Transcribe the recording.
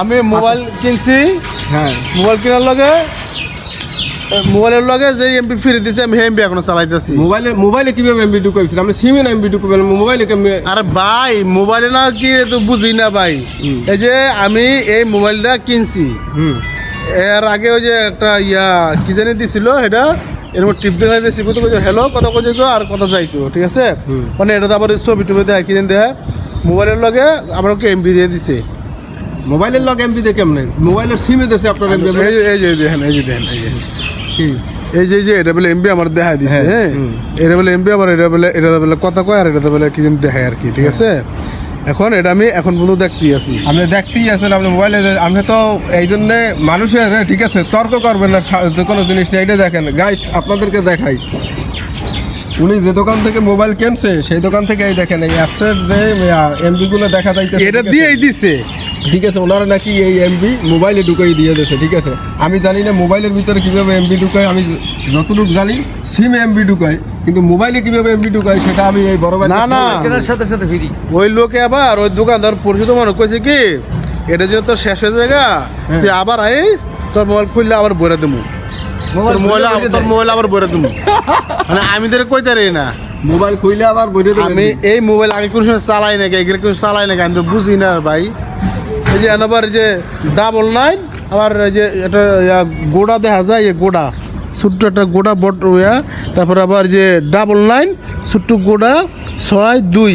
আমি মোবাইল কিনছি, হ্যাঁ মোবাইল কেনার লগে মোবাইলের লগে যে এমবি ফ্রি দিছে আমি এমবি এখনো চালাইতেছি। মোবাইলে কিভাবে এমবি ঢুকাইছিল? আমি সিমে না এমবি ঢুকাবেন, মোবাইলে কেমনে? আরে ভাই মোবাইলে না কি তো বুঝি না ভাই। এই যে আমি এই মোবাইলটা কিনছি, এর আগে ওই যে একটা কি জানি দিছিল, এটা এরকম টিপ দেখা রেসিপি তো হ্যালো কথা কই যেত আর কথা যাইতো, ঠিক আছে। মানে এটা তো আবার ছবি টুবি দেয় কি জানি দেয়, মোবাইলের লগে আমাকে এমবি দিয়ে দিছে। মোবাইলের লগে এমবি দিয়ে কেমনে? মোবাইলের সিমে দিছে আপনার এমবি? এই যে দেখেন, এই যে দেখেন, এই যে এই যে এটা বলে এমবি আমার দেখাই দিছে। হ্যাঁ, এটা বলে এমবি আবার এটা বলে কথা কয়, আর এটা বলে কি জানি দেখায় আর কি, ঠিক আছে। এখন এটা আমি এখন পর্যন্ত দেখতেই আছি। আপনি দেখতেই আছেন আপনি মোবাইলে। আপনি তো এই জন্যে মানুষের, ঠিক আছে, তর্ক করবেন না কোনো জিনিস নিয়ে। এটা দেখেন গাইস, আপনাদেরকে দেখাই, উনি যে দোকান থেকে মোবাইল কিনছে সেই দোকান থেকে এই দেখেন এই অ্যাপসের যে এমবিগুলো দেখা যাইতেছে, এটা দিয়েই দিছে, ঠিক আছে। ওনারা নাকি এই এমবি মোবাইলে ঢুকাই দিয়ে দিয়েছে, ঠিক আছে। আমি জানি না মোবাইলের ভিতরে কীভাবে এমবি ঢুকায়, আমি যতটুকু জানি সিমে এমবি ঢুকায়, কিন্তু মোবাইলে কীভাবে এমবি ঢুকায় সেটা আমি এই বড় ভাই না কেনার সাথে সাথে ফ্রি। ওই লোকে আবার ওই দোকানদার পরিচিত মানুষ কইছে কি এটা যে তোর শেষ হয়ে জায়গা, তুই আবার আইস, তোর মোবাইল খুললে আবার বইরা দেবো, তোর মোবাইল আবার বইরা দেবো। মানে আমি তোর কইতে পারি না, মোবাইল খুইলে আবার বইরে দেবেন। আমি এই মোবাইল আগে কোনো সময় চালাই নাকি, এগুলো কিছু চালাই নাকি আমি তো বুঝি না ভাই। এই যে আবার যে 99 আবার এই যে এটা গোড়া দেখা যায়, এই গোড়া ছোট্ট একটা গোড়া বট, তারপর আবার যে 99 ছোট্ট গোড়া 62